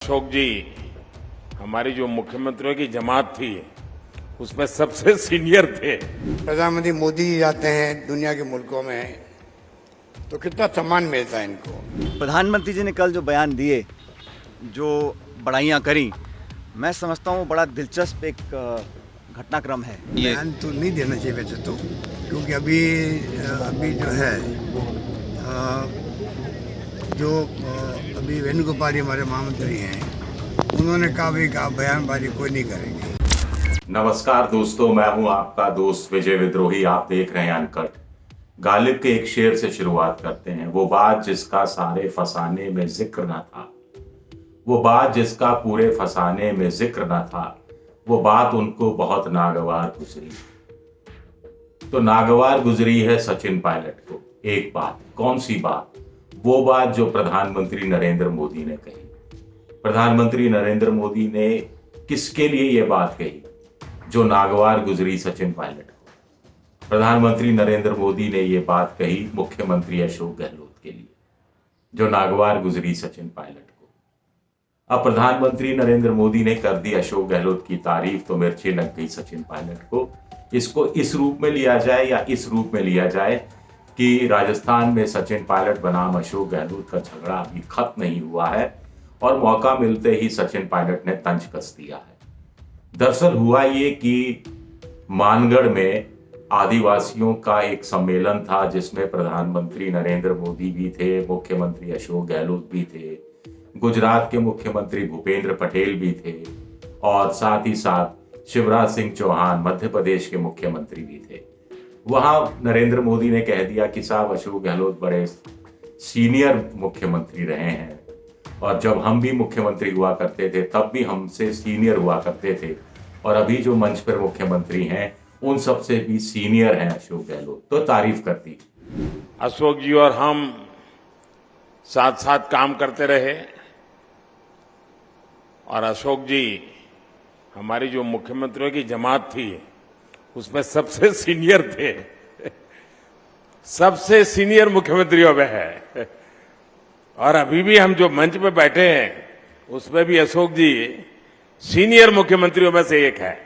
अशोक जी हमारी जो मुख्यमंत्रियों की जमात थी उसमें सबसे सीनियर थे। प्रधानमंत्री मोदी जी जाते हैं दुनिया के मुल्कों में तो कितना सम्मान मिलता है इनको। प्रधानमंत्री जी ने कल जो बयान दिए, जो बड़ाइयाँ करी, मैं समझता हूँ बड़ा दिलचस्प एक घटनाक्रम है। बयान तो नहीं देना चाहिए वैसे तो, क्योंकि अभी जो है अभी वेणुगोपाल जी हमारे महामंत्री हैं, उन्होंने कहा बयानबाजी कोई नहीं करेंगे। नमस्कार दोस्तों, मैं हूं आपका दोस्त विजय विद्रोही। आप देख रहे हैं अनकट। गालिब के एक शेर से शुरुआत करते हैं। वो बात जिसका सारे फसाने में जिक्र न था, वो बात जिसका पूरे फसाने में जिक्र न था, वो बात उनको बहुत नागवार गुजरी। तो नागवार गुजरी है सचिन पायलट को एक बात। कौन सी बात? वो बात जो प्रधानमंत्री नरेंद्र मोदी ने कही। प्रधानमंत्री नरेंद्र मोदी ने किसके लिए यह बात कही जो नागवार गुजरी सचिन पायलट को? प्रधानमंत्री नरेंद्र मोदी ने यह बात कही मुख्यमंत्री अशोक गहलोत के लिए, जो नागवार गुजरी सचिन पायलट को। अब प्रधानमंत्री नरेंद्र मोदी ने कर दी अशोक गहलोत की तारीफ तो मिर्ची लग गई सचिन पायलट को। इसको इस रूप में लिया जाए या इस रूप में लिया जाए कि राजस्थान में सचिन पायलट बनाम अशोक गहलोत का झगड़ा अभी खत्म नहीं हुआ है और मौका मिलते ही सचिन पायलट ने तंज कस दिया है। दरअसल हुआ ये कि मानगढ़ में आदिवासियों का एक सम्मेलन था जिसमें प्रधानमंत्री नरेंद्र मोदी भी थे, मुख्यमंत्री अशोक गहलोत भी थे, गुजरात के मुख्यमंत्री भूपेंद्र पटेल भी थे और साथ ही साथ शिवराज सिंह चौहान मध्य प्रदेश के मुख्यमंत्री भी थे। वहां नरेंद्र मोदी ने कह दिया कि साहब अशोक गहलोत बड़े सीनियर मुख्यमंत्री रहे हैं और जब हम भी मुख्यमंत्री हुआ करते थे तब भी हमसे सीनियर हुआ करते थे और अभी जो मंच पर मुख्यमंत्री हैं उन सबसे भी सीनियर हैं अशोक गहलोत। तो तारीफ कर दी। अशोक जी और हम साथ साथ काम करते रहे और अशोक जी हमारी जो मुख्यमंत्रियों की जमात थी उसमें सबसे सीनियर थे। सबसे सीनियर मुख्यमंत्रियों में है और अभी भी हम जो मंच पे बैठे हैं उसमें भी अशोक जी सीनियर मुख्यमंत्रियों में से एक है।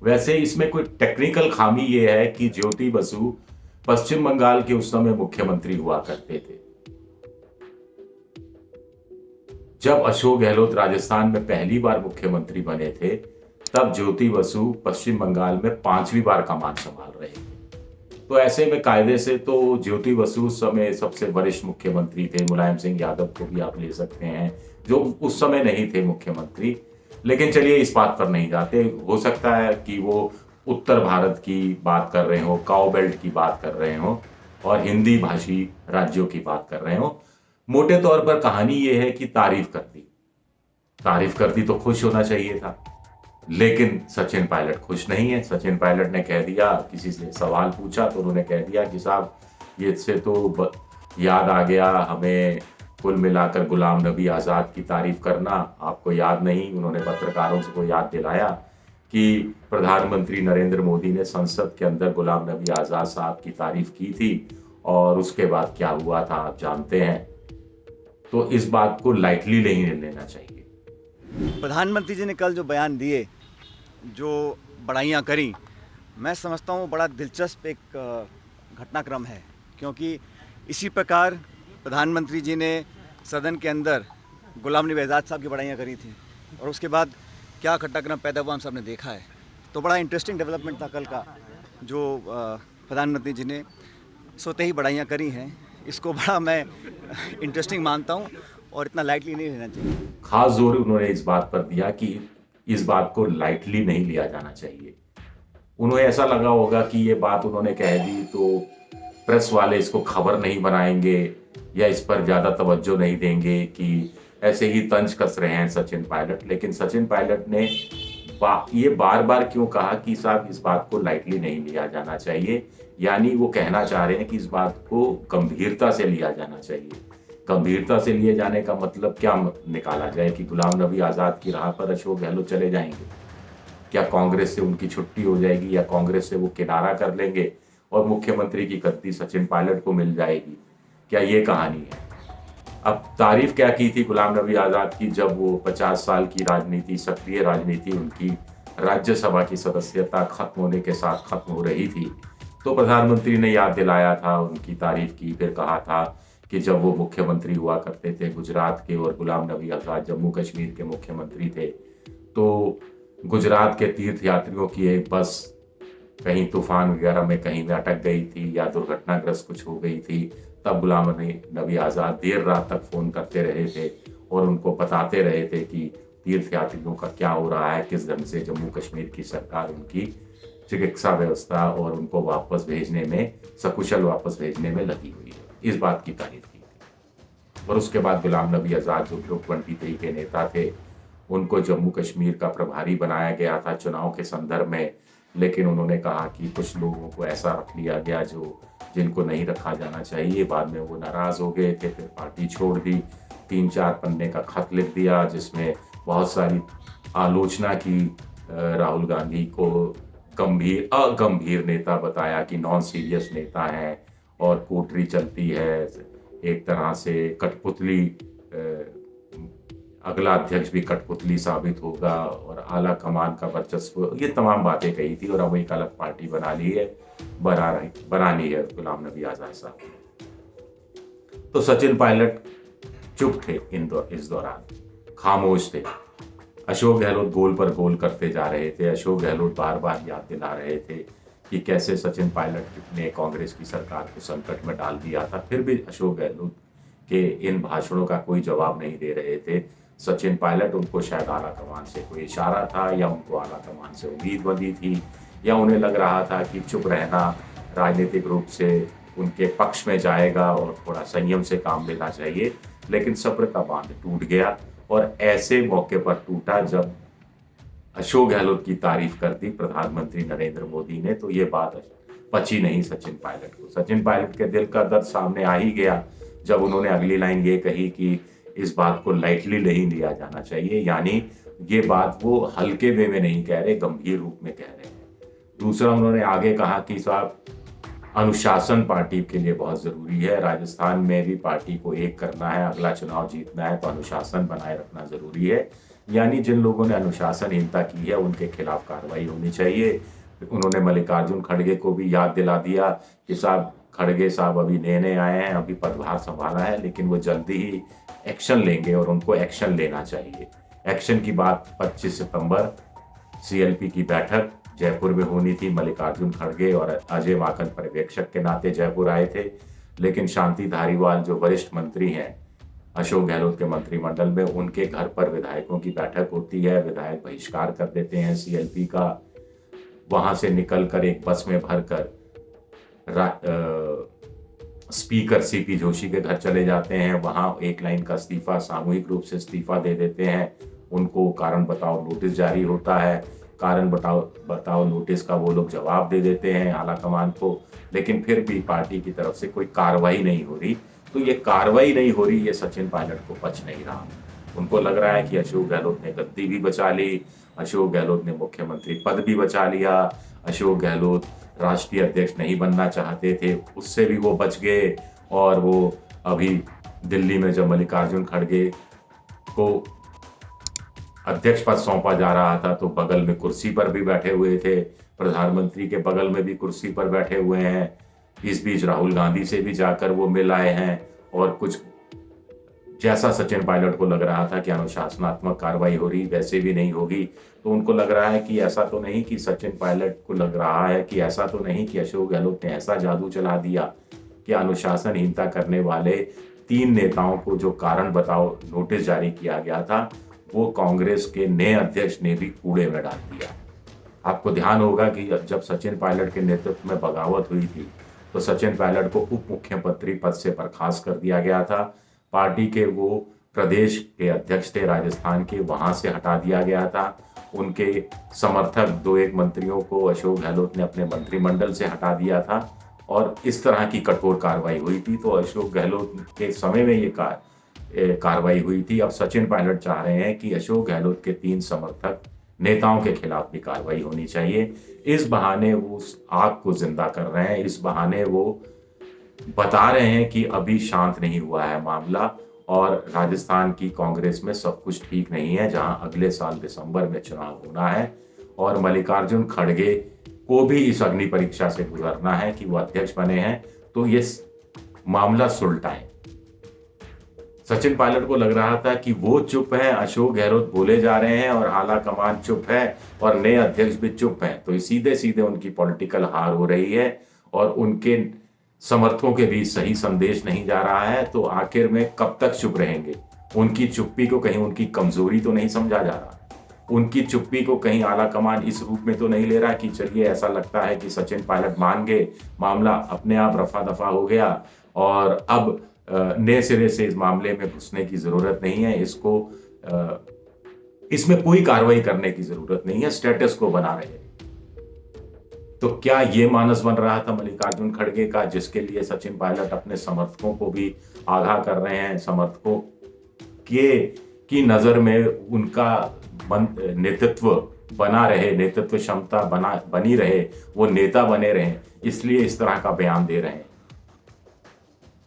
वैसे इसमें कोई टेक्निकल खामी ये है कि ज्योति बसु पश्चिम बंगाल के उस समय मुख्यमंत्री हुआ करते थे। जब अशोक गहलोत राजस्थान में पहली बार मुख्यमंत्री बने थे तब ज्योति बसु पश्चिम बंगाल में 5वीं बार कमान संभाल रहे थे। तो ऐसे में कायदे से तो ज्योति बसु उस समय सबसे वरिष्ठ मुख्यमंत्री थे। मुलायम सिंह यादव को भी आप ले सकते हैं जो उस समय नहीं थे मुख्यमंत्री। लेकिन चलिए इस बात पर नहीं जाते। हो सकता है कि वो उत्तर भारत की बात कर रहे हो, काउ बेल्ट की बात कर रहे हो और हिंदी भाषी राज्यों की बात कर रहे हो। मोटे तौर पर कहानी ये है कि तारीफ कर दी तो खुश होना चाहिए था, लेकिन सचिन पायलट खुश नहीं है। सचिन पायलट ने कह दिया, किसी से सवाल पूछा तो उन्होंने कह दिया कि साहब ये से तो याद आ गया हमें कुल मिलाकर गुलाम नबी आज़ाद की तारीफ करना, आपको याद नहीं? उन्होंने पत्रकारों को याद दिलाया कि प्रधानमंत्री नरेंद्र मोदी ने संसद के अंदर गुलाम नबी आज़ाद साहब की तारीफ की थी और उसके बाद क्या हुआ था आप जानते हैं। तो इस बात को लाइटली नहीं लेना चाहिए। प्रधानमंत्री जी ने कल जो बयान दिए, जो बड़ाइयाँ करी, मैं समझता हूँ बड़ा दिलचस्प एक घटनाक्रम है, क्योंकि इसी प्रकार प्रधानमंत्री जी ने सदन के अंदर गुलाम नबी आज़ाद साहब की बड़ाइयाँ करी थी और उसके बाद क्या घटनाक्रम पैदा हुआ हम सब ने देखा है। तो बड़ा इंटरेस्टिंग डेवलपमेंट था कल का, जो प्रधानमंत्री जी ने सोते ही बड़ाइयाँ करी हैं। इसको बड़ा मैं इंटरेस्टिंग मानता हूँ और इतना लाइटली नहीं लेना चाहिए। खास जोर उन्होंने इस बात पर दिया कि इस बात को लाइटली नहीं लिया जाना चाहिए। उन्हें ऐसा लगा होगा कि ये बात उन्होंने कह दी तो प्रेस वाले इसको खबर नहीं बनाएंगे या इस पर ज़्यादा तवज्जो नहीं देंगे कि ऐसे ही तंज कस रहे हैं सचिन पायलट। लेकिन सचिन पायलट ने ये बार बार क्यों कहा कि साहब इस बात को लाइटली नहीं लिया जाना चाहिए, यानी वो कहना चाह रहे हैं कि इस बात को गंभीरता से लिया जाना चाहिए। गंभीरता से लिए जाने का मतलब क्या निकाला जाए कि गुलाम नबी आज़ाद की राह पर अशोक गहलोत चले जाएंगे? क्या कांग्रेस से उनकी छुट्टी हो जाएगी या कांग्रेस से वो किनारा कर लेंगे और मुख्यमंत्री की गद्दी सचिन पायलट को मिल जाएगी? क्या ये कहानी है? अब तारीफ क्या की थी गुलाम नबी आज़ाद की, जब वो 50 साल की राजनीति, सक्रिय राजनीति, उनकी राज्यसभा की सदस्यता खत्म होने के साथ खत्म हो रही थी, तो प्रधानमंत्री ने याद दिलाया था, उनकी तारीफ की, फिर कहा था कि जब वो मुख्यमंत्री हुआ करते थे गुजरात के और गुलाम नबी आज़ाद जम्मू कश्मीर के मुख्यमंत्री थे, तो गुजरात के तीर्थ यात्रियों की एक बस कहीं तूफान वगैरह में कहीं में अटक गई थी या दुर्घटनाग्रस्त कुछ हो गई थी, तब गुलाम नबी आज़ाद देर रात तक फ़ोन करते रहे थे और उनको बताते रहे थे कि तीर्थ यात्रियों का क्या हो रहा है, किस ढंग से जम्मू कश्मीर की सरकार उनकी चिकित्सा व्यवस्था और उनको वापस भेजने में, सकुशल वापस भेजने में लगी हुई है। इस बात की तारीफ की थी। और उसके बाद गुलाम नबी आज़ाद जो ग्रुप 23 के नेता थे, उनको जम्मू कश्मीर का प्रभारी बनाया गया था चुनाव के संदर्भ में, लेकिन उन्होंने कहा कि कुछ लोगों को ऐसा रख लिया गया जिनको नहीं रखा जाना चाहिए। बाद में वो नाराज़ हो गए थे, फिर पार्टी छोड़ दी, 3-4 पन्ने का खत लिख दिया जिसमें बहुत सारी आलोचना की, राहुल गांधी को अगंभीर नेता बताया कि नॉन सीरियस नेता है और कोटरी चलती है, एक तरह से कठपुतली, अगला अध्यक्ष भी कठपुतली साबित होगा और आला कमान का वर्चस्व, ये तमाम बातें कही थी। और अब एक अलग पार्टी बनानी है गुलाम नबी आज़ाद साहब। तो सचिन पायलट चुप थे इस दौरान, खामोश थे। अशोक गहलोत गोल पर गोल करते जा रहे थे। अशोक गहलोत बार बार याद दिला रहे थे कि कैसे सचिन पायलट ने कांग्रेस की सरकार को संकट में डाल दिया था, फिर भी अशोक गहलोत के इन भाषणों का कोई जवाब नहीं दे रहे थे। सचिन पायलट, उनको शायद आला कमान से कोई इशारा था या उनको आला कमान से उम्मीद बंधी थी या उन्हें लग रहा था कि चुप रहना राजनीतिक रूप से उनके पक्ष में जाएगा और थोड़ा संयम से काम लेना चाहिए। लेकिन सब्र का बांध टूट गया और ऐसे मौके पर टूटा जब अशोक गहलोत की तारीफ कर दी प्रधानमंत्री नरेंद्र मोदी ने, तो ये बात पची नहीं सचिन पायलट को। सचिन पायलट के दिल का दर्द सामने आ ही गया जब उन्होंने अगली लाइन ये कही कि इस बात को लाइटली नहीं लिया जाना चाहिए, यानी ये बात वो हल्के वे में नहीं कह रहे, गंभीर रूप में कह रहे हैं। दूसरा, उन्होंने आगे कहा कि साहब अनुशासन पार्टी के लिए बहुत जरूरी है, राजस्थान में भी पार्टी को एक करना है, अगला चुनाव जीतना है तो अनुशासन बनाए रखना जरूरी है, यानी जिन लोगों ने अनुशासनहीनता की है उनके खिलाफ कार्रवाई होनी चाहिए। उन्होंने मल्लिकार्जुन खड़गे को भी याद दिला दिया कि साहब खड़गे साहब अभी नए आए हैं, अभी पदभार संभाला है, लेकिन वो जल्दी ही एक्शन लेंगे और उनको एक्शन लेना चाहिए। एक्शन की बात 25 सितंबर CLP की बैठक जयपुर में होनी थी। मल्लिकार्जुन खड़गे और अजय माकन पर्यवेक्षक के नाते जयपुर आए थे, लेकिन शांति धारीवाल जो वरिष्ठ मंत्री हैं अशोक गहलोत के मंत्रिमंडल में, उनके घर पर विधायकों की बैठक होती है। विधायक बहिष्कार कर देते हैं CLP का, वहां से निकलकर एक बस में भरकर स्पीकर CP जोशी के घर चले जाते हैं। वहां एक लाइन का इस्तीफा, सामूहिक रूप से इस्तीफा दे देते हैं। उनको कारण बताओ नोटिस जारी होता है। कारण बताओ नोटिस का वो लोग जवाब दे देते हैं आला कमान को, लेकिन फिर भी पार्टी की तरफ से कोई कार्रवाई नहीं हो रही। तो ये कार्रवाई नहीं हो रही, ये सचिन पायलट को पच नहीं रहा। उनको लग रहा है कि अशोक गहलोत ने गद्दी भी बचा ली, अशोक गहलोत ने मुख्यमंत्री पद भी बचा लिया, अशोक गहलोत राष्ट्रीय अध्यक्ष नहीं बनना चाहते थे, उससे भी वो बच गए। और वो अभी दिल्ली में जब मल्लिकार्जुन खड़गे को अध्यक्ष पद सौंपा जा रहा था तो बगल में कुर्सी पर भी बैठे हुए थे, प्रधानमंत्री के बगल में भी कुर्सी पर बैठे हुए हैं। इस बीच राहुल गांधी से भी जाकर वो मिल आए हैं और कुछ जैसा सचिन पायलट को लग रहा था कि अनुशासनात्मक कार्रवाई हो रही, वैसे भी नहीं होगी। तो उनको लग रहा है कि ऐसा तो नहीं कि सचिन पायलट को लग रहा है कि ऐसा तो नहीं कि अशोक गहलोत ने ऐसा जादू चला दिया कि अनुशासनहीनता करने वाले 3 नेताओं को जो कारण बताओ नोटिस जारी किया गया था, वो कांग्रेस के नए अध्यक्ष ने भी कूड़े में डाल दिया। आपको ध्यान होगा कि जब सचिन पायलट के नेतृत्व में बगावत हुई थी तो सचिन पायलट को उप मुख्यमंत्री पद से बर्खास्त कर दिया गया था। पार्टी के वो प्रदेश के अध्यक्ष थे राजस्थान के, वहां से हटा दिया गया था। उनके समर्थक 2-1 मंत्रियों को अशोक गहलोत ने अपने मंत्रिमंडल से हटा दिया था और इस तरह की कठोर कार्रवाई हुई थी। तो अशोक गहलोत के समय में ये कार्रवाई हुई थी। अब सचिन पायलट चाह रहे हैं कि अशोक गहलोत के 3 समर्थक नेताओं के खिलाफ भी कार्रवाई होनी चाहिए। इस बहाने वो उस आग को जिंदा कर रहे हैं, इस बहाने वो बता रहे हैं कि अभी शांत नहीं हुआ है मामला और राजस्थान की कांग्रेस में सब कुछ ठीक नहीं है, जहां अगले साल दिसंबर में चुनाव होना है और मल्लिकार्जुन खड़गे को भी इस अग्नि परीक्षा से गुजरना है कि वो अध्यक्ष बने हैं तो ये मामला सुलटाएं। सचिन पायलट को लग रहा था कि वो चुप है, अशोक गहलोत बोले जा रहे हैं और आला कमान चुप है और नए अध्यक्ष भी चुप हैं, तो सीधे सीधे उनकी पॉलिटिकल हार हो रही है और उनके समर्थकों के बीच सही संदेश नहीं जा रहा है। तो आखिर में कब तक चुप रहेंगे? उनकी चुप्पी को कहीं उनकी कमजोरी तो नहीं समझा जा रहा? उनकी चुप्पी को कहीं आला कमान इस रूप में तो नहीं ले रहा कि चलिए ऐसा लगता है कि सचिन पायलट मान गए, मामला अपने आप रफा दफा हो गया और अब नए सिरे से इस मामले में घुसने की जरूरत नहीं है, इसमें कोई कार्रवाई करने की जरूरत नहीं है, स्टेटस को बना रहे। तो क्या ये मानस बन रहा था मल्लिकार्जुन खड़गे का, जिसके लिए सचिन पायलट अपने समर्थकों को भी आगाह कर रहे हैं, समर्थकों की नजर में उनका नेतृत्व बना रहे, नेतृत्व क्षमता बनी रहे, वो नेता बने रहे, इसलिए इस तरह का बयान दे रहे हैं।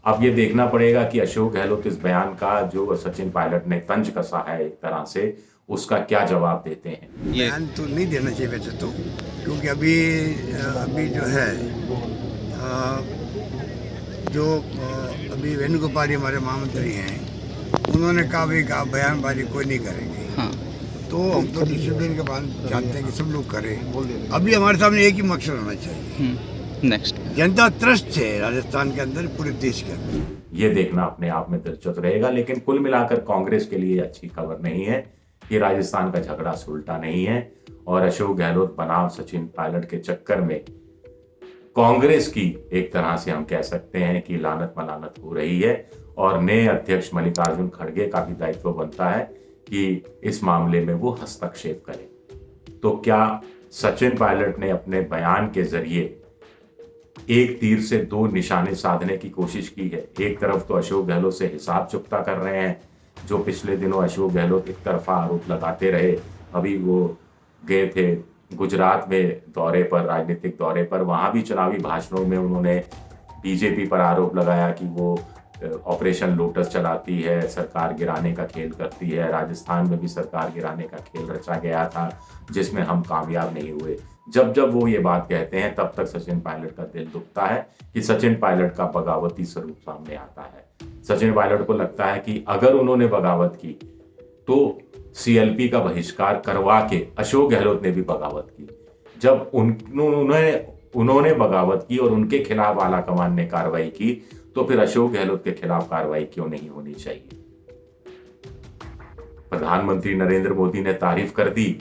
अब ये देखना पड़ेगा कि अशोक गहलोत इस बयान का जो सचिन पायलट ने तंज कसा है एक तरह से, उसका क्या जवाब देते हैं। बयान तो नहीं देना चाहिए वैसे तो, क्योंकि अभी जो है अभी वेणुगोपाल हमारे महामंत्री हैं, उन्होंने कहा भाई का बयानबाजी कोई नहीं करेंगे। हाँ। तो हम तो डिसिप्लिन के बाद चाहते हैं कि सब लोग करें। अभी हमारे सामने एक ही मकसद होना चाहिए, नेक्स्ट जनता त्रस्त है राजस्थान के अंदर, पूरे देश के अंदर। ये देखना अपने आप में दिलचस्प रहेगा, लेकिन कुल मिलाकर कांग्रेस के लिए अच्छी खबर नहीं है कि राजस्थान का झगड़ा सुलटा नहीं है और अशोक गहलोत बनाम सचिन पायलट के चक्कर में कांग्रेस की एक तरह से हम कह सकते हैं कि लानत मलानत हो रही है और नए अध्यक्ष मल्लिकार्जुन खड़गे का भी दायित्व बनता है कि इस मामले में वो हस्तक्षेप करें। तो क्या सचिन पायलट ने अपने बयान के जरिए एक तीर से दो निशाने साधने की कोशिश की है? एक तरफ तो अशोक गहलोत से हिसाब चुकता कर रहे हैं, जो पिछले दिनों अशोक गहलोत एक तरफा आरोप लगाते रहे। अभी वो गए थे गुजरात में दौरे पर, राजनीतिक दौरे पर, वहां भी चुनावी भाषणों में उन्होंने बीजेपी पर आरोप लगाया कि वो ऑपरेशन लोटस चलाती है, सरकार गिराने का खेल करती है। राजस्थान में भी सरकार गिराने का खेल रचा गया था जिसमें हम कामयाब नहीं हुए। जब जब वो ये बात कहते हैं तब तक सचिन पायलट का दिल दुखता है कि सचिन पायलट का बगावती स्वरूप सामने आता है। सचिन पायलट को लगता है कि अगर उन्होंने बगावत की तो सीएलपी का बहिष्कार करवा के अशोक गहलोत ने भी बगावत की। जब उन्होंने बगावत की और उनके खिलाफ आलाकमान ने कार्रवाई की, तो फिर अशोक गहलोत के खिलाफ कार्रवाई क्यों नहीं होनी चाहिए? प्रधानमंत्री नरेंद्र मोदी ने तारीफ कर दी,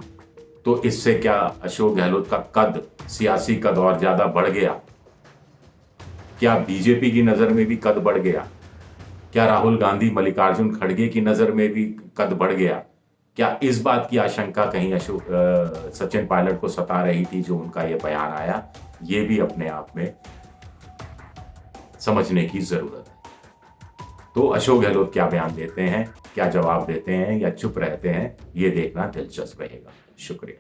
तो इससे क्या अशोक गहलोत का कद, सियासी कद और ज्यादा बढ़ गया? क्या बीजेपी की नजर में भी कद बढ़ गया? क्या राहुल गांधी, मल्लिकार्जुन खड़गे की नजर में भी कद बढ़ गया? क्या इस बात की आशंका कहीं सचिन पायलट को सता रही थी जो उनका यह बयान आया? ये भी अपने आप में समझने की जरूरत है। तो अशोक गहलोत क्या बयान देते हैं, क्या जवाब देते हैं या चुप रहते हैं, ये देखना दिलचस्प रहेगा। शुक्रिया।